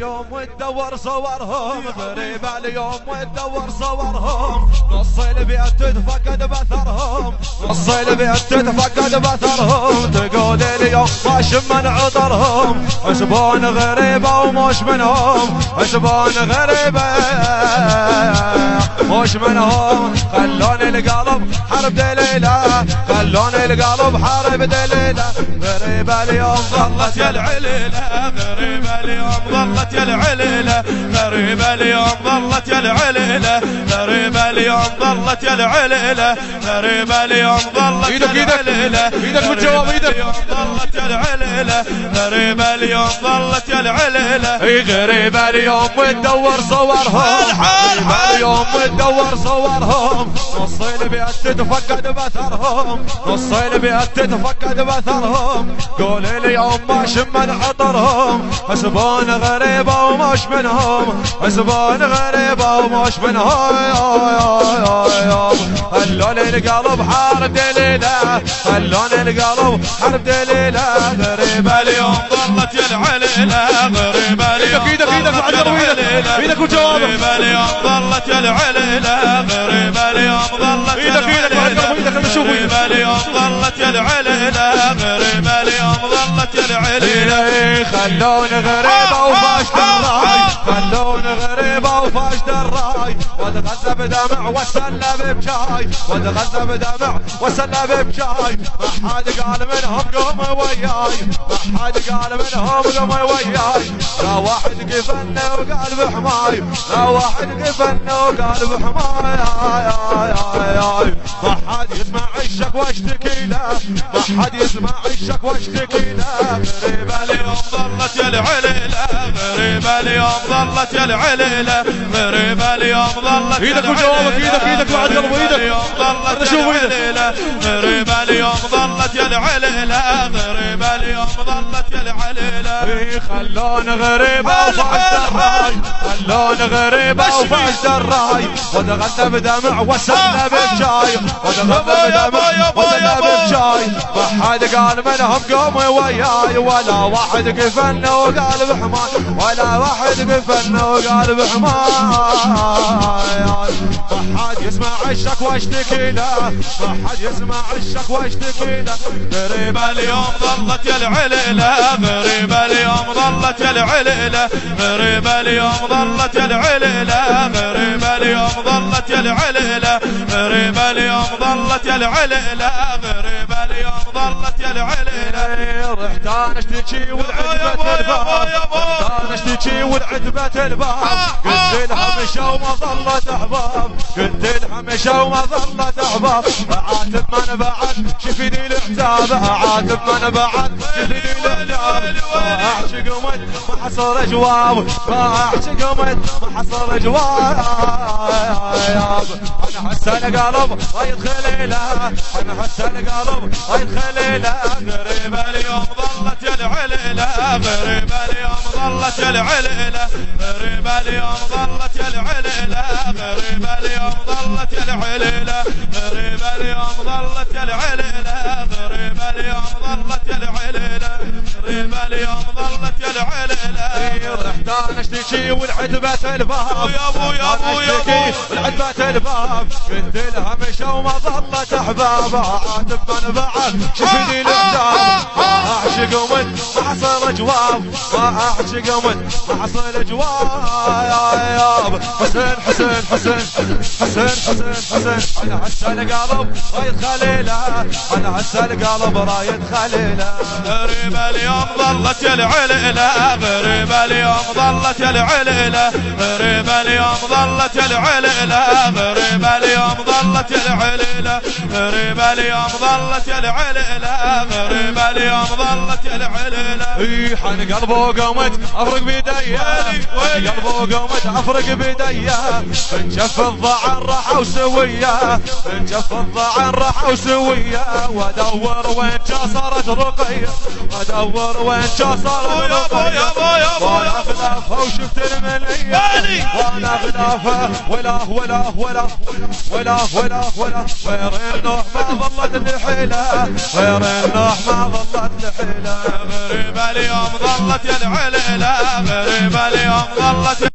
اليوم وتدور صورهم، غريبة اليوم وتدور صورهم، نص البيت تتفقد بثرهم، نص البيت تتفقد بثرهم، تقول اليوم ما شمن عطرهم، حسبون غريبة ومش منهم، حسبون غريبة مش منهم، خلون القلب حرب دليلة، خلون القلب حرب دليلة، غريبة اليوم ظلت يا العليلة، غريبة اليوم ظلت يا العليلة، غريبة اليوم ظلت يا العليلة، غريبة اليوم ظلت يا العليلة، غريبة اليوم ظلت يا العليلة، ايدك بالجواب ايدك، ظلت يا العليلة، غريبة اليوم ظلت يا العليلة، غريبة اليوم وتدور صورهم، غريبة اليوم وتدور صورهم، نص البيت تتفقد بثرهم، نص البيت تتفقد بثرهم، قول اليوم ما شمن عطرهم، حسبون غريبة ومش منهم، حسبون غريبة ومش منهم، خلون القلب حرب دليلة، خلون القلب حرب دليلة، غريبة اليوم ظلت يا العليلة، غريبة اليوم ايدك ظلت يا العليلة، ايدك وجوابك، غريبة اليوم ظلت يا العليلة، غريبة اليوم ظلت يا العليلة، غريبة اليوم ظلت يا العليلة، غريبة اليوم ظلت يا العليلة، خلون غريبة وفاشت الراي، خلون غريبة وفاشت الراي، واتغذى بدمع وسلى بشاي، واتغذى بدمع وسلى بشاي، ما حد قال منهم قوم وياي، ما حد قال منهم قوم وياي، لا واحد قفلنا وقال بحماي، لا واحد قفلنا وقال بحماي، ما حد يسمع الشكوى اشتكي له، ما حد يسمع الشكوى اشتكي له، غريبة اليوم ظلت يا العليلة، غريبة اليوم ظلت يا العليلة، غريبة اليوم ظلت يا ايدك وجوابك، ايدك بعد قلبه ايدك، اليوم ظلت يا العليلة، غريبة اليوم ظلت يا العليلة، غريبة اليوم ظلت يا العليلة، خلون غريبة وفاشت الراي، خلون غريبة وفاشت الراي، واتغذى بدمع وسلى بالشاي، واتغذى بدمع وسلى بالشاي، ما حد قال منهم قوم وياي، ولا واحد قفلنا وقال بحماي، ولا واحد قفلنا وقال بحماي، ما حد يسمع الشكوى اشتكي له، ما حد يسمع الشكوى اشتكي له، غريبة اليوم ظلت يا العليلة، غريبة اليوم ظلت يا العليلة، غريبة اليوم ظلت يا العليلة، غريبة اليوم ظلت يا العليلة، غريبة اليوم ظلت يا العليلة، غريبة اليوم ظلت يا العليلة، رحت انا اشتكي والعتبة الباب، رحت انا اشتكي والعتبة الباب، قلت لها مشى وما ظلت احباب، قلت لها مشى وما ظلت احباب، اعاتب من بعد شفيني العتاب، اعاتب من بعد شفيني العتاب، اعشق ومت ما حصل جواب، اعشق ومت ما حصل جواب، انا حتى القلب رايد خليله، انا حتى القلب رايد خليله، غريبة اليوم ظلت يا العليلة، غريبة اليوم ظلت يا العليلة، غريبة اليوم ظلت يا العليلة، غريبة اليوم ظلت يا العليلة، غريبة اليوم ظلت يا العليلة، غريبة اليوم ظلت يا العليلة، غريبة اليوم ظلت يا العليلة، رحت انا اشتكي والعتبة الباب، يا ابو يا ابو يا ابو والعتبة الباب، قلت لها مشى وما ظلت احباب، اعاتب من بعد شفني العتاب، ما اعشق ومن ما حصل جواب، ما اعشق ومن ما حصل جواب، حسين حسين حسين حسين حسين حسين، انا هسه القلب رايد خليله، انا هسه القلب رايد خليله، غريبة اليوم ظلت يا العليلة، غريبة اليوم ظلت يا العليلة، غريبة اليوم ظلت يا العليلة، غريبة اليوم ظلت يا العليلة، غريبة اليوم ظلت يا العليلة، غريبة اليوم ظلت يا العليلة، حن قلبه قومت افرق بيدي، حن قلبه قومت افرق بيدي، من جف الضعن راحوا سويه، من جف الضعن راحوا سويه، وادور وين صارت رقيه، وادور وين صارت رقيه، ولا خلافها وشفت المنيه، علي وانا غلافه ولا ولا ولا ولا ولا ولا غير النوح ما ظلت الحيله غير النوح ما ظلت الحيله غريبه اليوم ظلت يا العليله غريبه اليوم ظلت